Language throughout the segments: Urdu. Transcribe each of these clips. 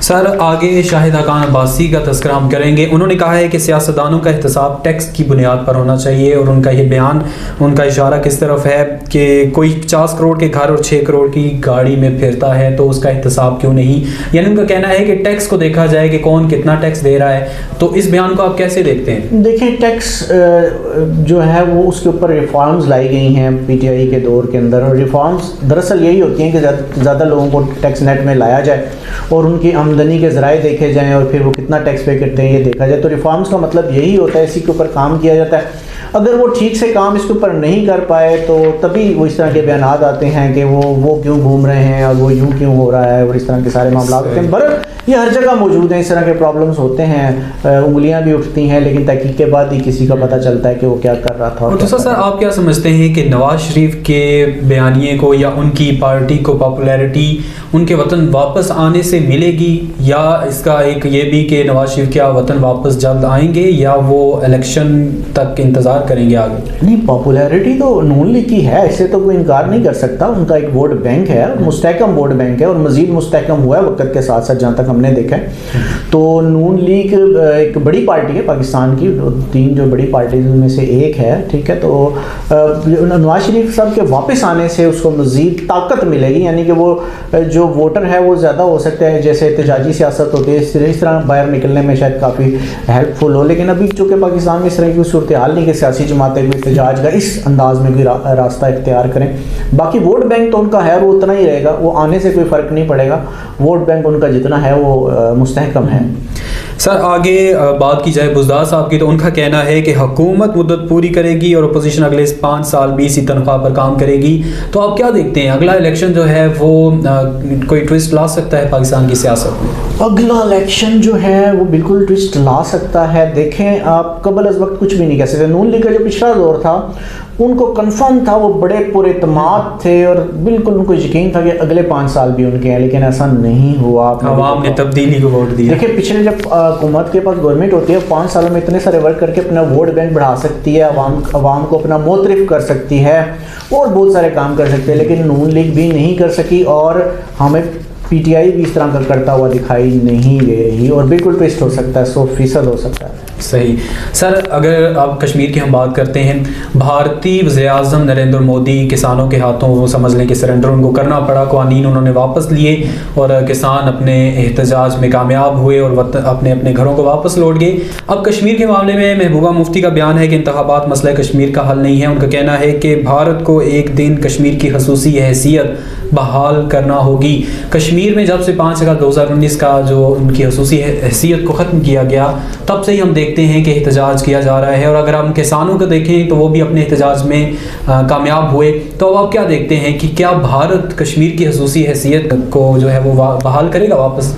سر آگے شاہد حقان عباسی کا تذکرہ ہم کریں گے. انہوں نے کہا ہے کہ سیاستدانوں کا احتساب ٹیکس کی بنیاد پر ہونا چاہیے, اور ان کا یہ بیان, ان کا اشارہ کس طرف ہے کہ کوئی 50 کروڑ کے گھر اور 6 کروڑ کی گاڑی میں پھرتا ہے تو اس کا احتساب کیوں نہیں. یعنی ان کا کہنا ہے کہ ٹیکس کو دیکھا جائے کہ کون کتنا ٹیکس دے رہا ہے. تو اس بیان کو آپ کیسے دیکھتے ہیں؟ دیکھیں ٹیکس جو ہے وہ اس کے اوپر ریفارمز لائی گئی ہیں پی ٹی آئی کے دور کے اندر, اور ریفارمز دراصل یہی ہوتی ہیں کہ زیادہ لوگوں کو ٹیکس نیٹ میں لایا جائے اور ان کی آمدنی کے ذرائع دیکھے جائیں اور پھر وہ کتنا ٹیکس پے کرتے ہیں یہ دیکھا جائے. تو ریفارمز کا مطلب یہی ہوتا ہے, اسی کے اوپر کام کیا جاتا ہے. اگر وہ ٹھیک سے کام اس کے اوپر نہیں کر پائے تو تبھی وہ اس طرح کے بیانات آتے ہیں کہ وہ کیوں گھوم رہے ہیں اور وہ یوں کیوں ہو رہا ہے, اور اس طرح کے سارے معاملات ہوتے ہیں. برحال یہ ہر جگہ موجود ہیں, اس طرح کے پرابلمس ہوتے ہیں, انگلیاں بھی اٹھتی ہیں, لیکن تحقیق کے بعد ہی کسی کا پتہ چلتا ہے کہ وہ کیا کر رہا تھا. اور دوسرا سر, آپ کیا سمجھتے ہیں کہ نواز شریف کے بیانیے کو یا ان کی پارٹی کو پاپولیرٹی ان کے وطن واپس آنے سے ملے گی, یا اس کا ایک یہ بھی کہ نواز شریف کیا وطن واپس جلد آئیں گے یا وہ الیکشن تک انتظار کریں گے آگے؟ نہیں, پاپولیرٹی تو نون لیگ کی ہے, اس سے تو کوئی انکار نہیں کر سکتا. ان کا ایک ووٹ بینک ہے, مستحکم ووٹ بینک ہے, اور مزید مستحکم ہوا ہے وقت کے ساتھ ساتھ جہاں تک ہم نے دیکھا ہے. تو نون لیگ ایک بڑی پارٹی ہے پاکستان کی, 3 جو بڑی پارٹیز میں سے ایک ہے, ٹھیک ہے. تو نواز شریف صاحب کے واپس آنے سے اس کو مزید طاقت ملے گی, یعنی کہ وہ جو ووٹر ہے وہ زیادہ ہو سکتا ہے. جیسے احتجاجی سیاست ہوتی ہے اس طرح باہر نکلنے میں شاید کافی ہیلپ فل ہو, لیکن ابھی چونکہ پاکستان میں اس طرح کی صورتحال نہیں کہ سیاسی جماعتیں بھی احتجاج کا اس انداز میں کوئی راستہ اختیار کریں. باقی ووٹ بینک تو ان کا ہے, وہ اتنا ہی رہے گا, وہ آنے سے کوئی فرق نہیں پڑے گا. ووٹ بینک ان کا جتنا ہے وہ مستحکم ہے. سر آگے بات کی جائے بزدار صاحب کی, تو ان کا کہنا ہے کہ حکومت مدت پوری کرے گی اور اپوزیشن اگلے 5 سال بھی اسی تنخواہ پر کام کرے گی. تو آپ کیا دیکھتے ہیں, اگلا الیکشن جو ہے وہ کوئی ٹویسٹ لا سکتا ہے پاکستان کی سیاست میں؟ اگلا الیکشن جو ہے وہ بالکل ٹویسٹ لا سکتا ہے. دیکھیں آپ قبل از وقت کچھ بھی نہیں کہہ سکتے. نون لیگ کا جو پچھلا دور تھا ان کو کنفرم تھا, وہ بڑے پورے اعتماد تھے اور بالکل ان کو یقین تھا کہ اگلے 5 سال بھی ان کے ہیں, لیکن ایسا نہیں ہوا. عوام نے تبدیلی کو ووٹ دیا. دیکھیں پچھلے جب حکومت کے پاس گورنمنٹ ہوتی ہے 5 سالوں میں اتنے سارے ورک کر کے اپنا ووٹ بینک بڑھا سکتی ہے, عوام کو اپنا معترف کر سکتی ہے اور بہت سارے کام کر سکتے ہیں, لیکن نون لیگ بھی نہیں کر سکی اور ہمیں پی ٹی آئی بھی اس طرح کا کرتا ہوا دکھائی نہیں دے رہی, اور بالکل ٹویسٹ ہو سکتا ہے, 100% ہو سکتا ہے. صحیح. سر اگر آپ کشمیر کی ہم بات کرتے ہیں, بھارتی وزیر اعظم نریندر مودی کسانوں کے ہاتھوں وہ سمجھ لیں کہ سرنڈر ان کو کرنا پڑا, قوانین انہوں نے واپس لیے اور کسان اپنے احتجاج میں کامیاب ہوئے اور اپنے گھروں کو واپس لوٹ گئے. اب کشمیر کے معاملے میں محبوبہ مفتی کا بیان ہے کہ انتخابات مسئلہ کشمیر کا حل نہیں ہے. ان کا کہنا ہے کہ بھارت کو ایک دن کشمیر کی خصوصی حیثیت بحال کرنا ہوگی. کشمیر میں جب سے 5 اگست 2019 کا جو ان کی خصوصی حیثیت کو ختم کیا گیا تب سے ہی ہم دیکھتے ہیں کہ احتجاج کیا جا رہا ہے, اور اگر ہم کسانوں کو دیکھیں تو وہ بھی اپنے احتجاج میں کامیاب ہوئے. تو اب آپ کیا دیکھتے ہیں کہ کیا بھارت کشمیر کی خصوصی حیثیت کو جو ہے وہ بحال کرے گا واپس؟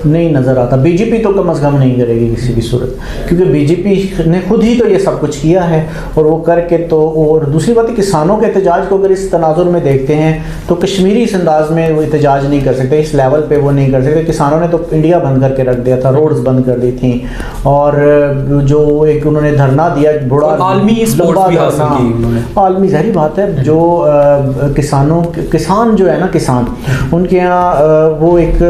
نہیں نظر آتا. بی جے پی تو کم از کم نہیں کرے گی کسی بھی صورت, کیونکہ بی جے پی نے خود ہی تو یہ سب کچھ کیا ہے اور وہ کر کے تو. اور دوسری بات ہے کسانوں کے احتجاج کو اگر اس تناظر میں دیکھتے ہیں تو کشمیری اس انداز میں وہ احتجاج نہیں کر سکتے, اس لیول پہ وہ نہیں کر سکتے. کسانوں نے تو انڈیا بند کر کے رکھ دیا تھا, روڈز بند کر دی تھیں, اور جو ایک انہوں نے دھرنا دیا بڑا عالمی عالمی ظاہری بات ہے. جو کسان جو ہے نا, کسان ان کے یہاں وہ ایک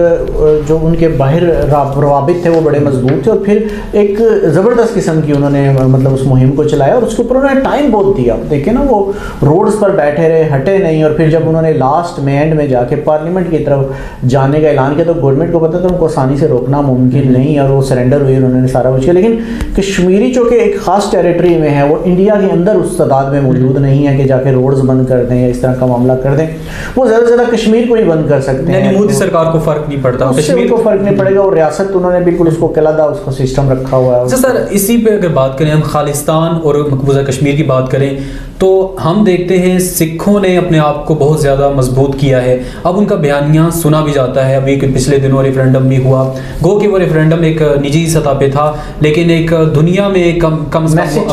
جو ان کے باہر روابط تھے وہ بڑے مضبوط تھے, اور پھر ایک زبردست قسم کی انہوں نے مطلب اس مہم کو چلایا اور اس کے اوپر انہوں نے ٹائم بہت دیا. دیکھیں نا وہ روڈز پر بیٹھے رہے, ہٹے نہیں, اور پھر جب انہوں نے لاسٹ میں اینڈ میں جا کے پارلیمنٹ کی طرف جانے کا اعلان کیا تو گورنمنٹ کو پتا تھا ان کو آسانی سے روکنا ممکن نہیں, اور وہ سرنڈر ہوئی, انہوں نے سارا کچھ کیا. لیکن کشمیری چونکہ ایک خاص ٹیریٹری میں ہے, وہ انڈیا کے اندر اس تعداد میں موجود نہیں ہے کہ جا کے روڈز بند کر دیں یا اس طرح کا معاملہ کر دیں. وہ زیادہ سے زیادہ کشمیر کو ہی بند کر سکتے ہیں, مودی سرکار کو فرق نہیں پڑتا, کشمیر کو فرق نہیں پڑے گا. اور ریاست انہوں نے بالکل اس کو کلیدہ اس کا سسٹم رکھا ہوا ہے. سر اسی پہ اگر بات کریں ہم خالصتان اور مقبوضہ کشمیر کی بات کریں تو ہم دیکھتے ہیں سکھوں نے اپنے آپ کو بہت زیادہ مضبوط کیا ہے. اب ان کا بیانیہ سنا بھی جاتا ہے. ابھی پچھلے دنوں ریفرینڈم بھی ہوا, گو کہ وہ ریفرینڈم ایک نجی سطح پہ تھا لیکن ایک دنیا میں کم میسج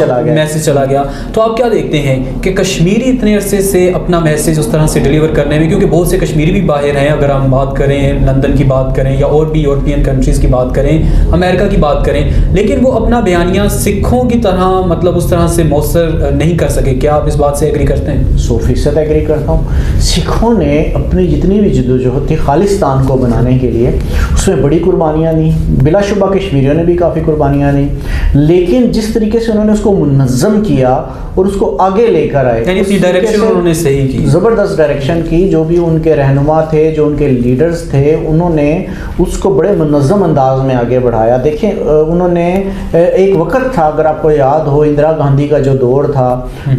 چلا گیا. تو آپ کیا دیکھتے ہیں کہ کشمیری اتنے عرصے سے اپنا میسج اس طرح سے ڈیلیور کرنے میں, کیونکہ بہت سے کشمیری بھی باہر ہیں, اگر ہم بات کریں لندن کی بات کریں یا اور بھی یورپین کنٹریز کی بات کریں, امریکہ کی بات کریں, لیکن وہ اپنا بیانیہ سکھوں کی طرح مطلب اس طرح سے مؤثر نہیں کر سکے. کیا آپ اس بات سے ایگری کرتے ہیں؟ 100% ایگری کرتا ہوں. سکھوں نے اپنی جتنی بھی جدوجہد تھی خالصتان کو بنانے کے لیے اس میں بڑی قربانیاں دیں, بلا شبہ کشمیریوں نے بھی کافی قربانیاں دیں, لیکن جس طریقے سے انہوں نے اس کو منظم کیا اور اس کو آگے لے کر آئے, یعنی اپنی ڈائریکشن انہوں نے صحیح کی, زبردست ڈائریکشن کی. جو بھی ان کے رہنما تھے, جو ان کے لیڈرز تھے, انہوں نے اس کو بڑے منظم انداز میں آگے بڑھایا. دیکھیں انہوں نے ایک وقت تھا, اگر آپ کو یاد ہو, اندرا گاندھی کا جو دور تھا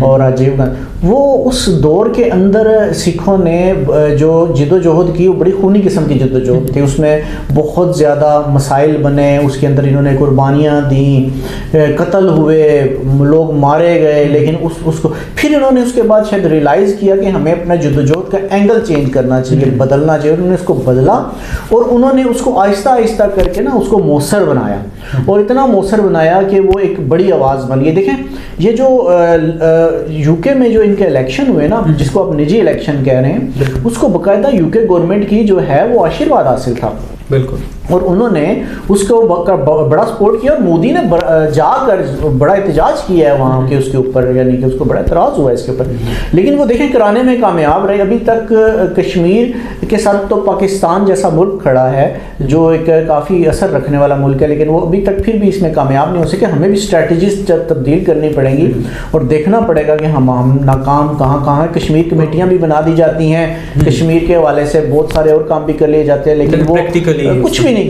اور راجیو گاندھی, وہ اس دور کے اندر سکھوں نے جو جد و جہد کی وہ بڑی خونی قسم کی جد و جہد تھی. اس میں بہت زیادہ مسائل بنے, اس کے اندر انہوں نے قربانیاں دیں, قتل ہوئے, لوگ مارے گئے, لیکن اس کو پھر انہوں نے اس کے بعد شاید ریلائز کیا کہ ہمیں اپنا جد و جہد کا اینگل چینج کرنا چاہیے, بدلنا چاہیے. انہوں نے اس کو بدلا اور انہوں نے اس کو آہستہ آہستہ کر کے نا اس کو مؤثر بنایا, اور اتنا مؤثر بنایا کہ وہ ایک بڑی آواز بن گئی. دیکھیں یہ جو یو کے میں جو ان کے الیکشن ہوئے نا, جس کو آپ نجی الیکشن کہہ رہے ہیں, اس کو باقاعدہ یو کے گورنمنٹ کی جو ہے وہ آشیرواد حاصل تھا. بالکل. اور انہوں نے اس کو بڑا سپورٹ کیا, اور مودی نے جا کر بڑا احتجاج کیا ہے وہاں کے اس کے اوپر, یعنی کہ اس کو بڑا اعتراض ہوا ہے اس کے اوپر. لیکن وہ دیکھیں کرانے میں کامیاب رہے. ابھی تک کشمیر کے ساتھ تو پاکستان جیسا ملک کھڑا ہے جو ایک کافی اثر رکھنے والا ملک ہے, لیکن وہ ابھی تک پھر بھی اس میں کامیاب نہیں ہو سکے. ہمیں بھی اسٹریٹجیز تبدیل کرنی پڑیں گی اور دیکھنا پڑے گا کہ ہم ناکام کہاں ہیں. کشمیر کمیٹیاں بھی بنا دی جاتی ہیں, کشمیر کے حوالے سے بہت سارے اور کام بھی کر لیے جاتے ہیں, لیکن وہ کچھ بھی نہیں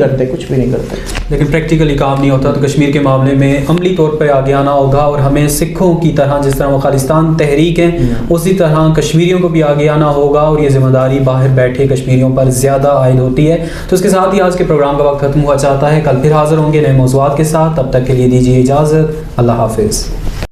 کرتے. لیکن پریکٹیکلی کام نہیں ہوتا. تو کشمیر کے معاملے میں عملی طور پہ آگے آنا ہوگا, اور ہمیں سکھوں کی طرح جس طرح وہ خالصتان تحریک ہے اسی طرح کشمیریوں کو بھی آگے آنا ہوگا, اور یہ ذمہ داری باہر بیٹھے کشمیریوں پر زیادہ عائد ہوتی ہے. تو اس کے ساتھ ہی آج کے پروگرام کا وقت ختم ہوا چاہتا ہے. کل پھر حاضر ہوں گے نئے موضوعات کے ساتھ. تب تک کے لیے دیجیے اجازت. اللہ حافظ.